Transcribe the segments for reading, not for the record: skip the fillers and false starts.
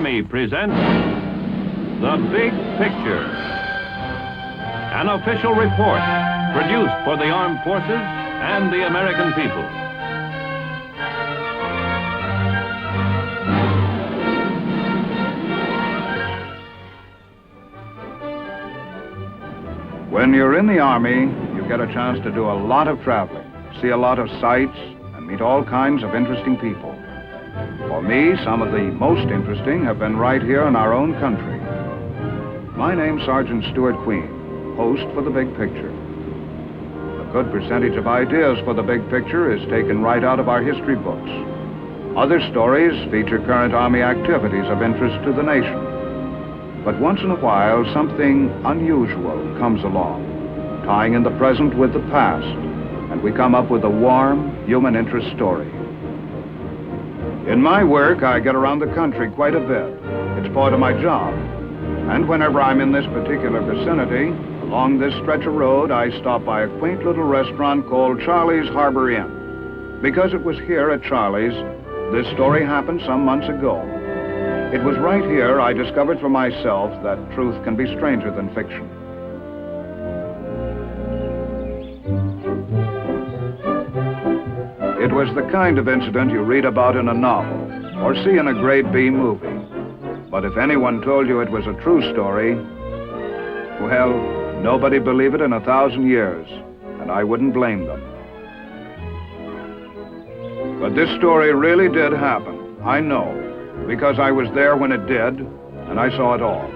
Army presents The Big Picture, an official report produced for the armed forces and the American people. When you're in the Army, you get a chance to do a lot of traveling, see a lot of sights, and meet all kinds of interesting people. For me, some of the most interesting have been right here in our own country. My name's Sergeant Stuart Queen, host for The Big Picture. A good percentage of ideas for The Big Picture is taken right out of our history books. Other stories feature current Army activities of interest to the nation. But once in a while, something unusual comes along, tying in the present with the past, and we come up with a warm, human interest story. In my work, I get around the country quite a bit. It's part of my job. And whenever I'm in this particular vicinity, along this stretch of road, I stop by a quaint little restaurant called Charlie's Harbor Inn. Because it was here at Charlie's, this story happened some months ago. It was right here I discovered for myself that truth can be stranger than fiction. It was the kind of incident you read about in a novel or see in a grade B movie. But if anyone told you it was a true story, well, nobody'd believe it in 1,000 years, and I wouldn't blame them. But this story really did happen, I know, because I was there when it did, and I saw it all.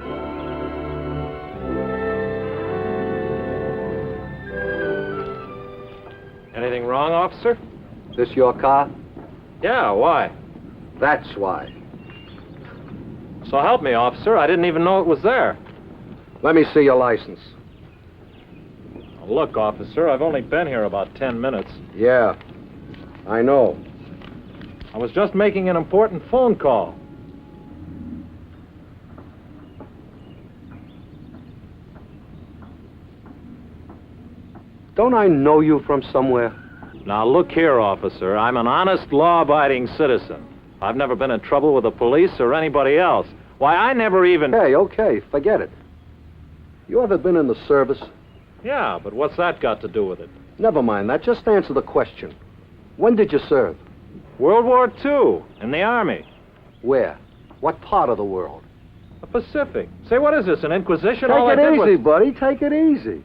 Anything wrong, officer? This your car? Yeah, why? That's why. So help me, officer. I didn't even know it was there. Let me see your license. Well, look, officer, I've only been here about 10 minutes. Yeah, I know. I was just making an important phone call. Don't I know you from somewhere? Now, look here, officer. I'm an honest, law-abiding citizen. I've never been in trouble with the police or anybody else. Why, I never even... Okay, forget it. You ever been in the service? Yeah, but what's that got to do with it? Never mind that. Just answer the question. When did you serve? World War II, in the Army. Where? What part of the world? The Pacific. Say, what is this, an Inquisition? Take it easy, buddy. Take it easy.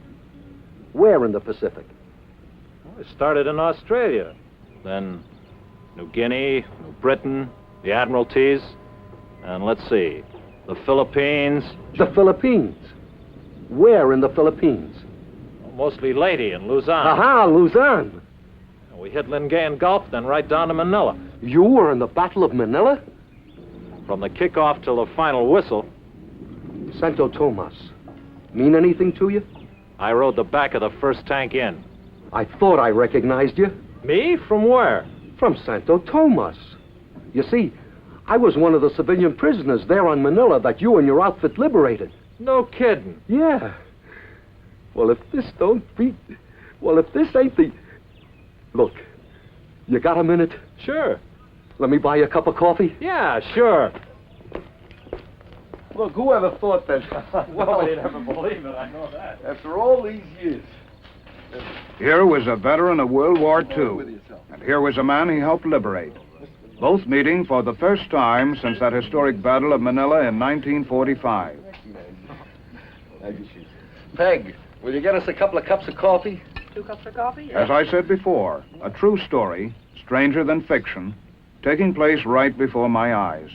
Where in the Pacific? Well, I started in Australia. Then New Guinea, New Britain, the Admiralties, and let's see, the Philippines. The Philippines? Where in the Philippines? Mostly Leyte and Luzon. Aha, Luzon. We hit Lingayen Gulf, then right down to Manila. You were in the Battle of Manila? From the kickoff till the final whistle. Santo Tomas. Mean anything to you? I rode the back of the first tank in. I thought I recognized you. Me? From where? From Santo Tomas. You see, I was one of the civilian prisoners there on Manila that you and your outfit liberated. No kidding. Yeah. Well, if this ain't the... Look, you got a minute? Sure. Let me buy you a cup of coffee? Yeah, sure. Look, whoever thought that... Nobody'd ever believe it, I know that. After all these years... Here was a veteran of World War II, and here was a man he helped liberate. Both meeting for the first time since that historic Battle of Manila in 1945. Peg, will you get us a couple of cups of coffee? 2 cups of coffee? As I said before, a true story, stranger than fiction, taking place right before my eyes.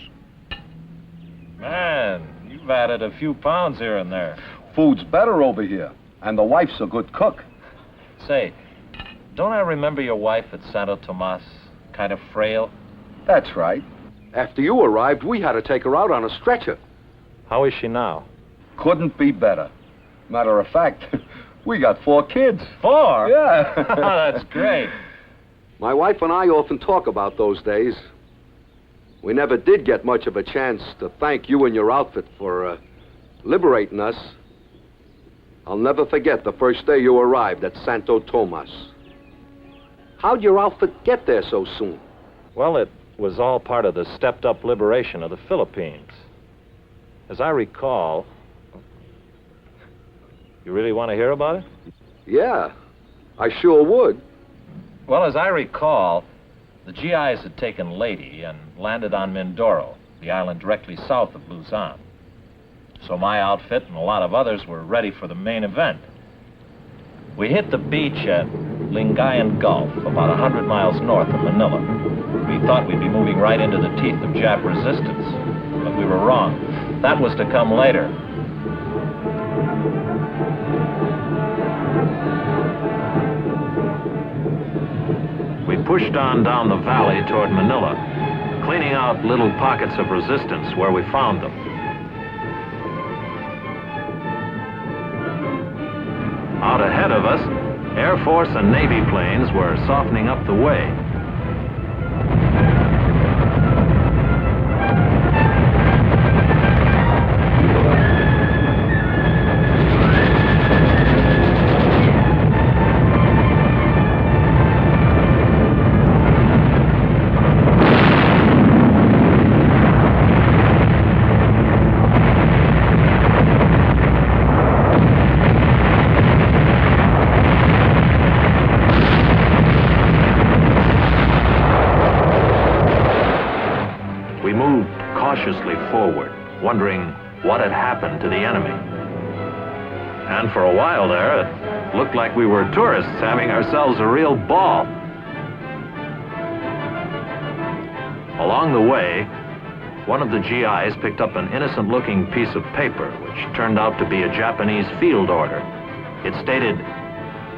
Man, you've added a few pounds here and there. Food's better over here, and the wife's a good cook. Say, don't I remember your wife at Santo Tomas? Kind of frail? That's right. After you arrived, we had to take her out on a stretcher. How is she now? Couldn't be better. Matter of fact, we got 4 kids. 4? Yeah. That's great. My wife and I often talk about those days. We never did get much of a chance to thank you and your outfit for liberating us. I'll never forget the first day you arrived at Santo Tomas. How'd your outfit get there so soon? Well, it was all part of the stepped-up liberation of the Philippines. As I recall... You really want to hear about it? Yeah, I sure would. Well, as I recall, the GIs had taken Leyte and landed on Mindoro, the island directly south of Luzon. So my outfit and a lot of others were ready for the main event. We hit the beach at Lingayen Gulf, about 100 miles north of Manila. We thought we'd be moving right into the teeth of Jap resistance, but we were wrong. That was to come later. We pushed on down the valley toward Manila, cleaning out little pockets of resistance where we found them. Out ahead of us, Air Force and Navy planes were softening up the way. Cautiously forward, wondering what had happened to the enemy. And for a while there, it looked like we were tourists having ourselves a real ball. Along the way, one of the GIs picked up an innocent-looking piece of paper, which turned out to be a Japanese field order. It stated,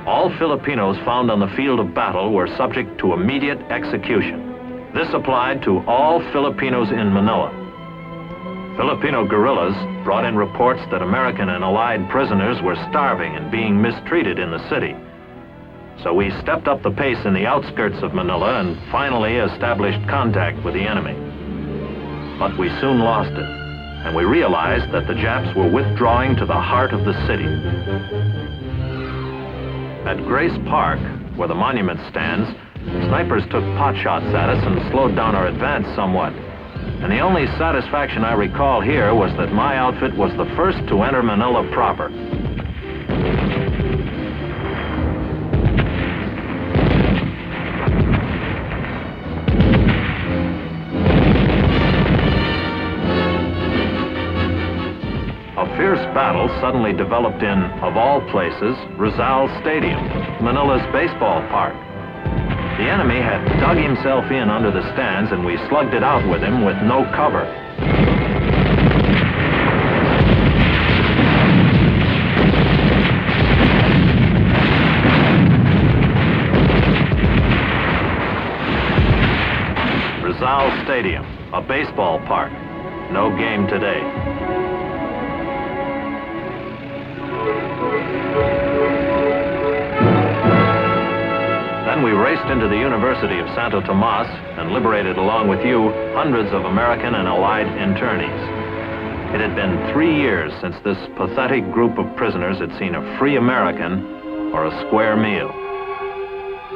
"All Filipinos found on the field of battle were subject to immediate execution." This applied to all Filipinos in Manila. Filipino guerrillas brought in reports that American and Allied prisoners were starving and being mistreated in the city. So we stepped up the pace in the outskirts of Manila and finally established contact with the enemy. But we soon lost it, and we realized that the Japs were withdrawing to the heart of the city. At Grace Park, where the monument stands, snipers took pot shots at us and slowed down our advance somewhat. And the only satisfaction I recall here was that my outfit was the first to enter Manila proper. A fierce battle suddenly developed in, of all places, Rizal Stadium, Manila's baseball park. The enemy had dug himself in under the stands, and we slugged it out with him with no cover. Rizal Stadium, a baseball park. No game today. Then we raced into the University of Santo Tomas and liberated, along with you, hundreds of American and Allied internees. It had been 3 years since this pathetic group of prisoners had seen a free American or a square meal.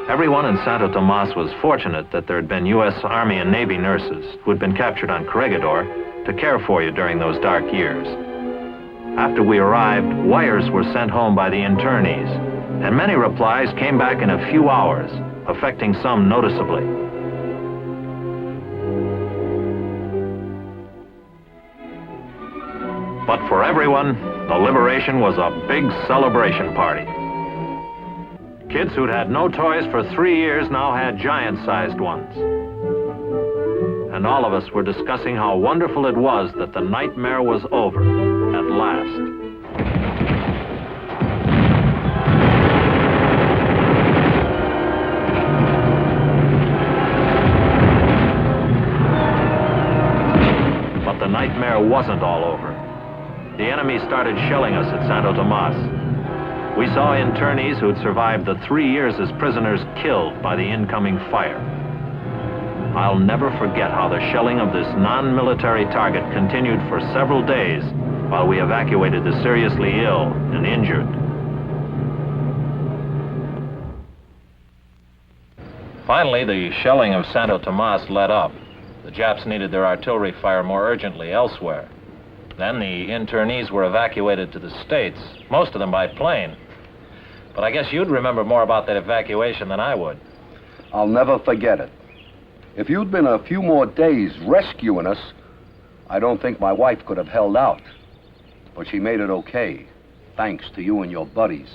Everyone in Santo Tomas was fortunate that there had been U.S. Army and Navy nurses who had been captured on Corregidor to care for you during those dark years. After we arrived, wires were sent home by the internees, and many replies came back in a few hours, affecting some noticeably. But for everyone, the liberation was a big celebration party. Kids who'd had no toys for 3 years now had giant-sized ones. And all of us were discussing how wonderful it was that the nightmare was over, at last. But the nightmare wasn't all over. The enemy started shelling us at Santo Tomas. We saw internees who'd survived the 3 years as prisoners killed by the incoming fire. I'll never forget how the shelling of this non-military target continued for several days while we evacuated the seriously ill and injured. Finally, the shelling of Santo Tomas let up. The Japs needed their artillery fire more urgently elsewhere. Then the internees were evacuated to the States, most of them by plane. But I guess you'd remember more about that evacuation than I would. I'll never forget it. If you'd been a few more days rescuing us, I don't think my wife could have held out. But she made it okay, thanks to you and your buddies.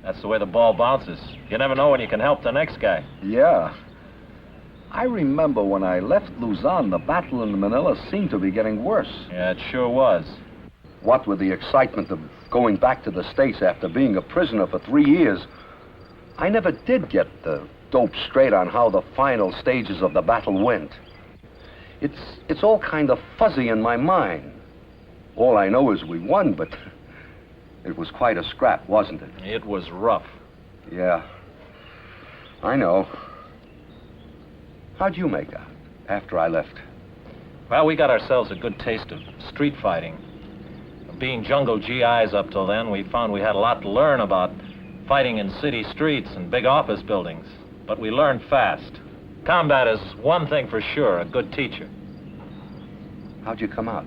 That's the way the ball bounces. You never know when you can help the next guy. Yeah. I remember when I left Luzon, the battle in Manila seemed to be getting worse. Yeah, it sure was. What with the excitement of going back to the States after being a prisoner for 3 years, I never did get the dope straight on how the final stages of the battle went. It's all kind of fuzzy in my mind. All I know is we won, but it was quite a scrap, wasn't it? It was rough. Yeah, I know. How'd you make out after I left? Well, we got ourselves a good taste of street fighting. Being jungle GIs up till then, we found we had a lot to learn about fighting in city streets and big office buildings. But we learned fast. Combat is one thing for sure, a good teacher. How'd you come out?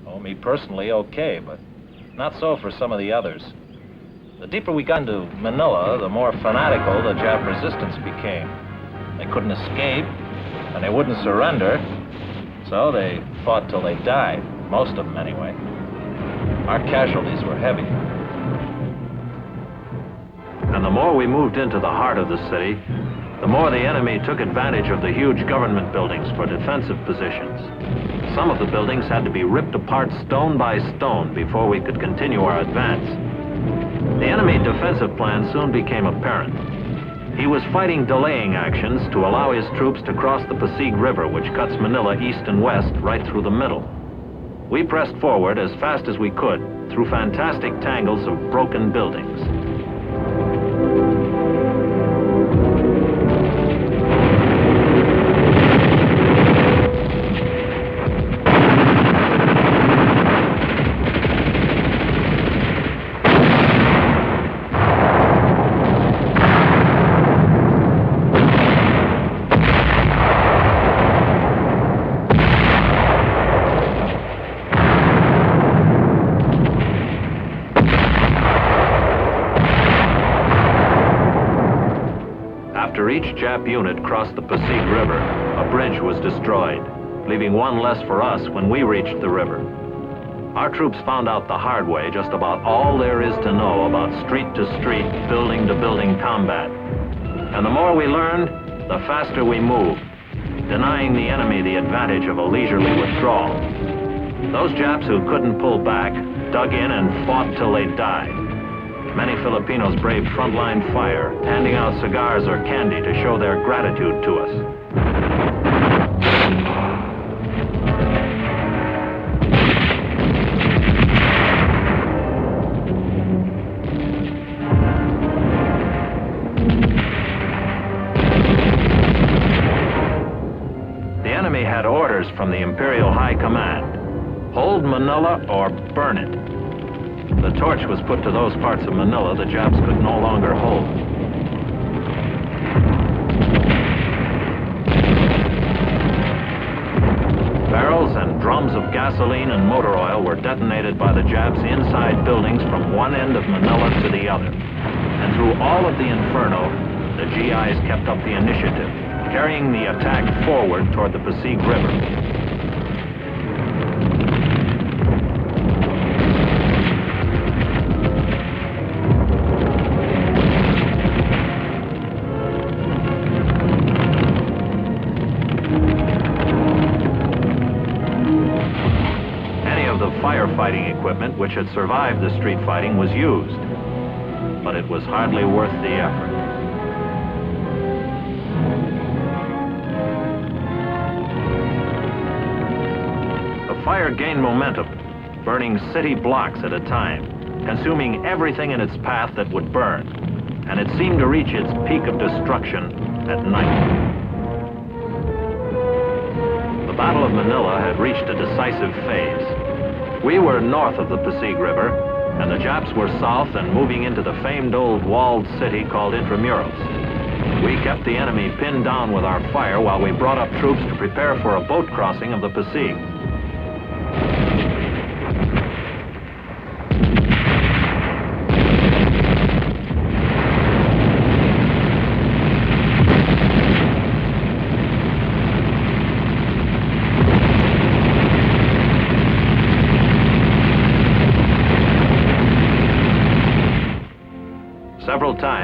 Oh, me personally, okay, but not so for some of the others. The deeper we got into Manila, the more fanatical the Jap resistance became. They couldn't escape, and they wouldn't surrender, so they fought till they died, most of them anyway. Our casualties were heavy. And the more we moved into the heart of the city, the more the enemy took advantage of the huge government buildings for defensive positions. Some of the buildings had to be ripped apart stone by stone before we could continue our advance. The enemy defensive plan soon became apparent. He was fighting delaying actions to allow his troops to cross the Pasig River, which cuts Manila east and west right through the middle. We pressed forward as fast as we could through fantastic tangles of broken buildings. After each Jap unit crossed the Pasig River, a bridge was destroyed, leaving one less for us when we reached the river. Our troops found out the hard way just about all there is to know about street-to-street, building-to-building combat. And the more we learned, the faster we moved, denying the enemy the advantage of a leisurely withdrawal. Those Japs who couldn't pull back dug in and fought till they died. Many Filipinos braved frontline fire, handing out cigars or candy to show their gratitude to us. The enemy had orders from the Imperial High Command: hold Manila or burn it. The torch was put to those parts of Manila the Japs could no longer hold. Barrels and drums of gasoline and motor oil were detonated by the Japs inside buildings from one end of Manila to the other. And through all of the inferno, the GIs kept up the initiative, carrying the attack forward toward the Pasig River. Firefighting equipment which had survived the street fighting was used, but it was hardly worth the effort. The fire gained momentum, burning city blocks at a time, consuming everything in its path that would burn, and it seemed to reach its peak of destruction at night. The Battle of Manila had reached a decisive phase. We were north of the Pasig River, and the Japs were south and moving into the famed old walled city called Intramuros. We kept the enemy pinned down with our fire while we brought up troops to prepare for a boat crossing of the Pasig.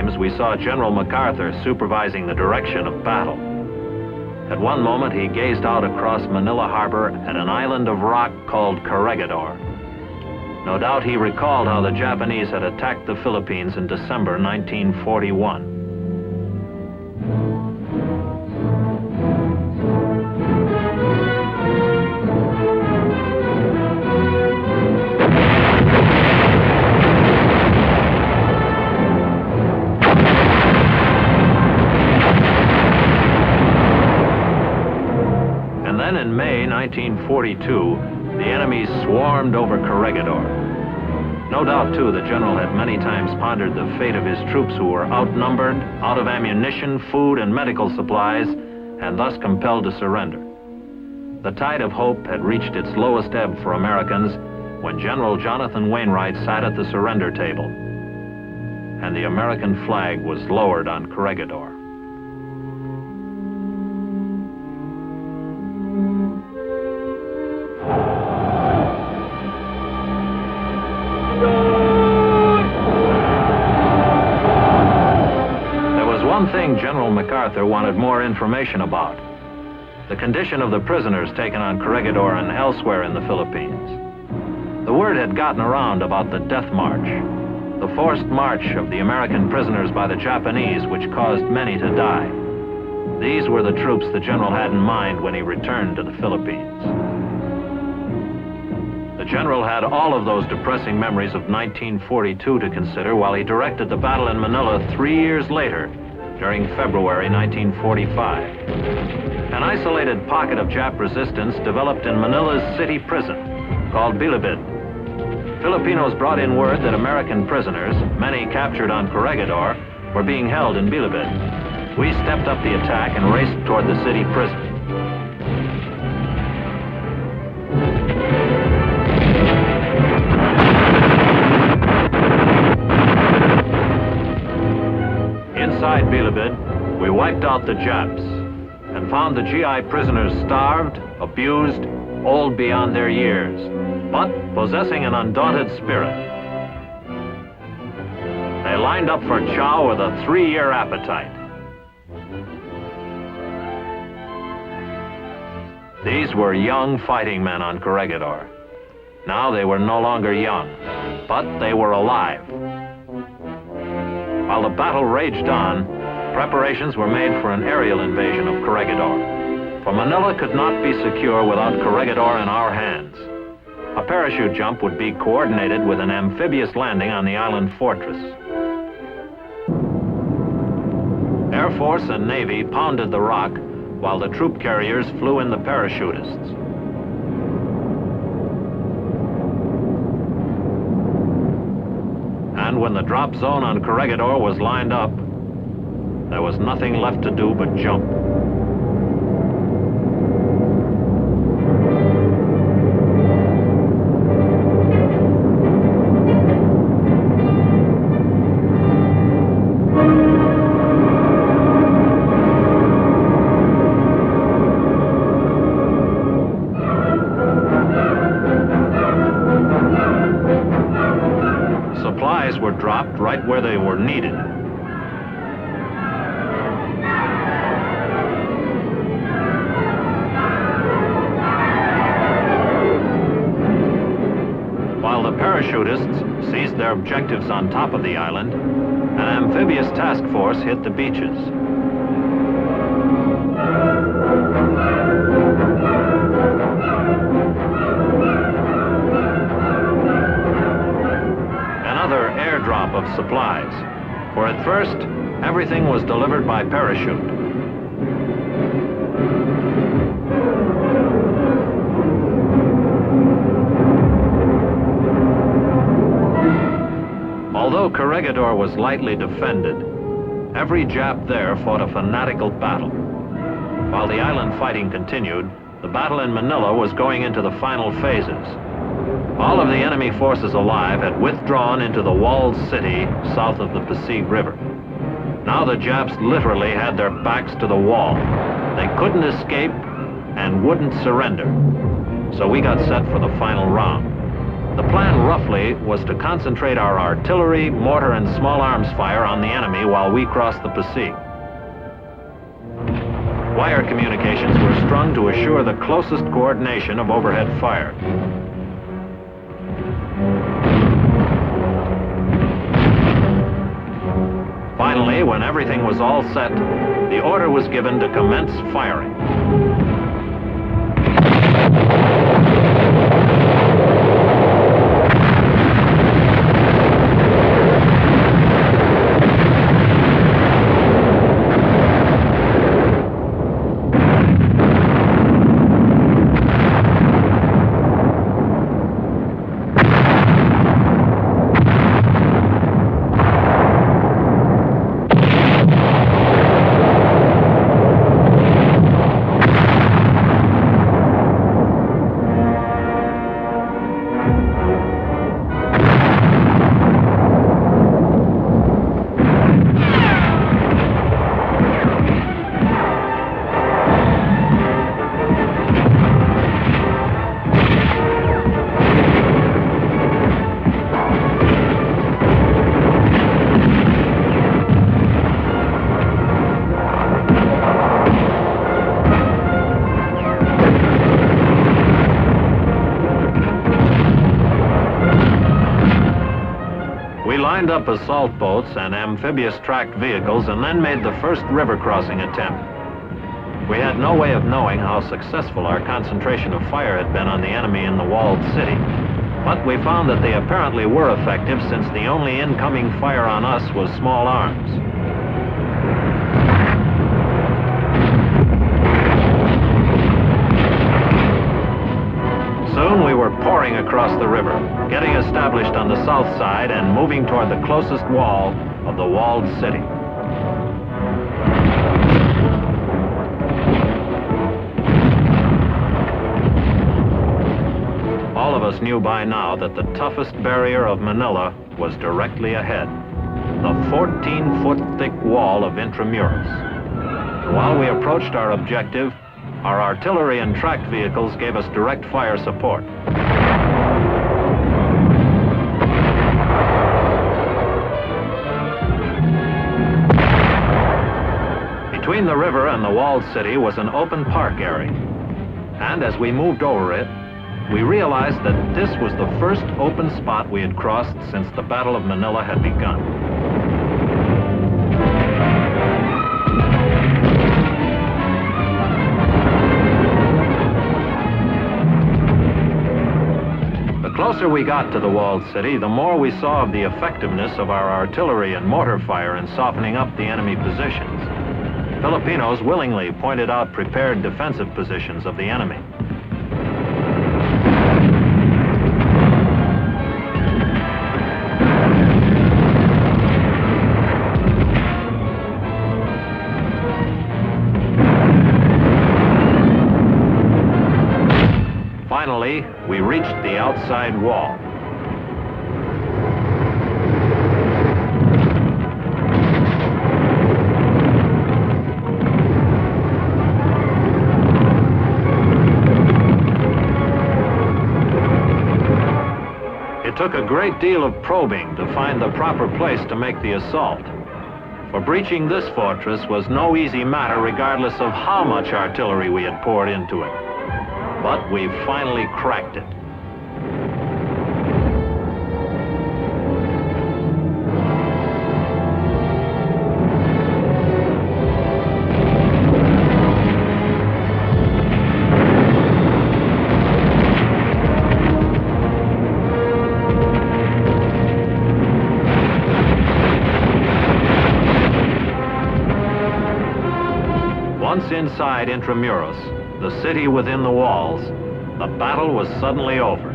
times, we saw General MacArthur supervising the direction of battle. At one moment, he gazed out across Manila Harbor at an island of rock called Corregidor. No doubt he recalled how the Japanese had attacked the Philippines in December 1941. And then in May 1942, the enemy swarmed over Corregidor. No doubt, too, the general had many times pondered the fate of his troops who were outnumbered, out of ammunition, food, and medical supplies, and thus compelled to surrender. The tide of hope had reached its lowest ebb for Americans when General Jonathan Wainwright sat at the surrender table, and the American flag was lowered on Corregidor. One thing General MacArthur wanted more information about: the condition of the prisoners taken on Corregidor and elsewhere in the Philippines. The word had gotten around about the death march, the forced march of the American prisoners by the Japanese, which caused many to die. These were the troops the general had in mind when he returned to the Philippines. The general had all of those depressing memories of 1942 to consider while he directed the battle in Manila 3 years later, during February 1945. An isolated pocket of Jap resistance developed in Manila's city prison, called Bilibid. Filipinos brought in word that American prisoners, many captured on Corregidor, were being held in Bilibid. We stepped up the attack and raced toward the city prison. Inside Bilibid, we wiped out the Japs and found the GI prisoners starved, abused, old beyond their years, but possessing an undaunted spirit. They lined up for chow with a 3-year appetite. These were young fighting men on Corregidor. Now they were no longer young, but they were alive. While the battle raged on, preparations were made for an aerial invasion of Corregidor. For Manila could not be secure without Corregidor in our hands. A parachute jump would be coordinated with an amphibious landing on the island fortress. Air Force and Navy pounded the rock while the troop carriers flew in the parachutists. And when the drop zone on Corregidor was lined up, there was nothing left to do but jump. Supplies were dropped right where they were needed. While the parachutists seized their objectives on top of the island, an amphibious task force hit the beaches. Another airdrop of supplies, for at first, everything was delivered by parachute. Although Corregidor was lightly defended, every Jap there fought a fanatical battle. While the island fighting continued, the battle in Manila was going into the final phases. All of the enemy forces alive had withdrawn into the walled city south of the Pasig River. Now the Japs literally had their backs to the wall. They couldn't escape and wouldn't surrender. So we got set for the final round. The plan roughly, was to concentrate our artillery, mortar, and small arms fire on the enemy while we crossed the Passy. Wire communications were strung to assure the closest coordination of overhead fire. Finally, when everything was all set, the order was given to commence firing. Lined up assault boats and amphibious tracked vehicles and then made the first river crossing attempt. We had no way of knowing how successful our concentration of fire had been on the enemy in the walled city, but we found that they apparently were effective since the only incoming fire on us was small arms. Soon we were pouring across the river, getting established on the south side and moving toward the closest wall of the walled city. All of us knew by now that the toughest barrier of Manila was directly ahead, the 14-foot thick wall of Intramuros. While we approached our objective, our artillery and tracked vehicles gave us direct fire support. Between the river and the walled city was an open park area. And as we moved over it, we realized that this was the first open spot we had crossed since the Battle of Manila had begun. The closer we got to the walled city, the more we saw of the effectiveness of our artillery and mortar fire in softening up the enemy positions. Filipinos willingly pointed out prepared defensive positions of the enemy. Finally, we reached the outside wall. It took a great deal of probing to find the proper place to make the assault. For breaching this fortress was no easy matter regardless of how much artillery we had poured into it. But we finally cracked it. Once inside Intramuros, the city within the walls, the battle was suddenly over.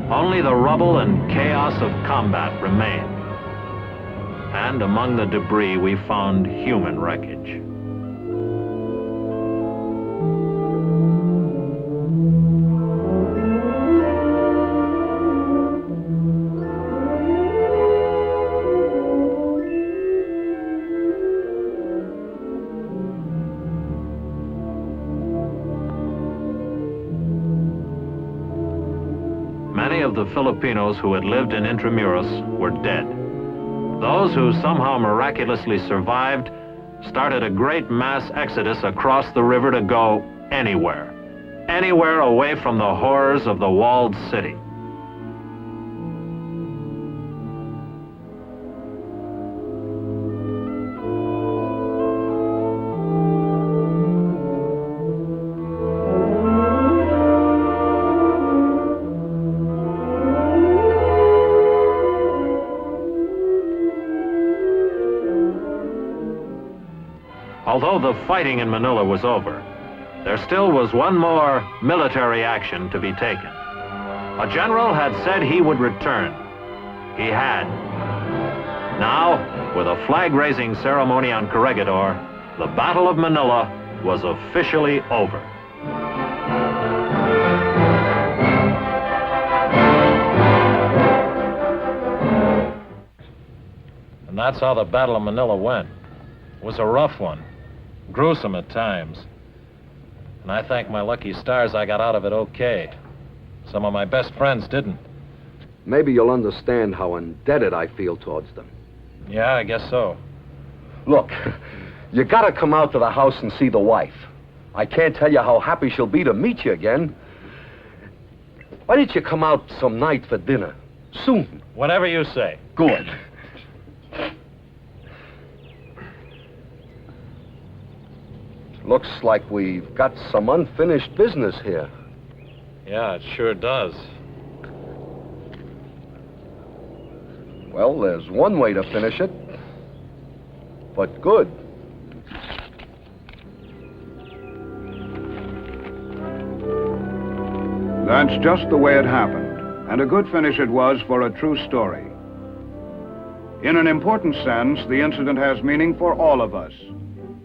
Only the rubble and chaos of combat remained. And among the debris, we found human wreckage. Many of the Filipinos who had lived in Intramuros were dead. Those who somehow miraculously survived started a great mass exodus across the river to go anywhere. Anywhere away from the horrors of the walled city. Although the fighting in Manila was over, there still was one more military action to be taken. A general had said he would return. He had. Now, with a flag-raising ceremony on Corregidor, the Battle of Manila was officially over. And that's how the Battle of Manila went. It was a rough one, gruesome at times. And I thank my lucky stars I got out of it okay. Some of my best friends didn't. Maybe you'll understand how indebted I feel towards them. Yeah, I guess so. Look, you gotta come out to the house and see the wife. I can't tell you how happy she'll be to meet you again. Why don't you come out some night for dinner? Soon. Whatever you say. Good. Looks like we've got some unfinished business here. Yeah, it sure does. Well, there's one way to finish it. But good. That's just the way it happened, and a good finish it was for a true story. In an important sense, the incident has meaning for all of us,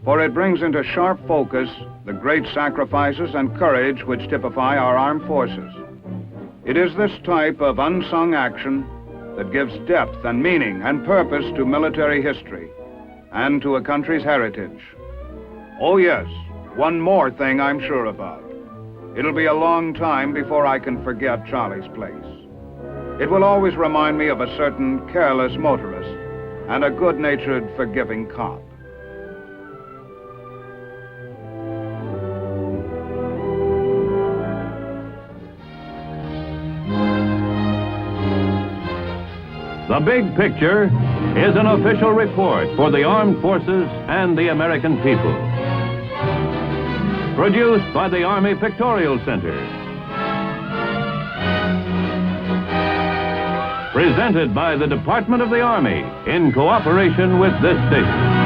for it brings into sharp focus the great sacrifices and courage which typify our armed forces. It is this type of unsung action that gives depth and meaning and purpose to military history and to a country's heritage. Oh yes, one more thing I'm sure about. It'll be a long time before I can forget Charlie's place. It will always remind me of a certain careless motorist and a good-natured, forgiving cop. The Big Picture is an official report for the armed forces and the American people. Produced by the Army Pictorial Center. Presented by the Department of the Army in cooperation with this station.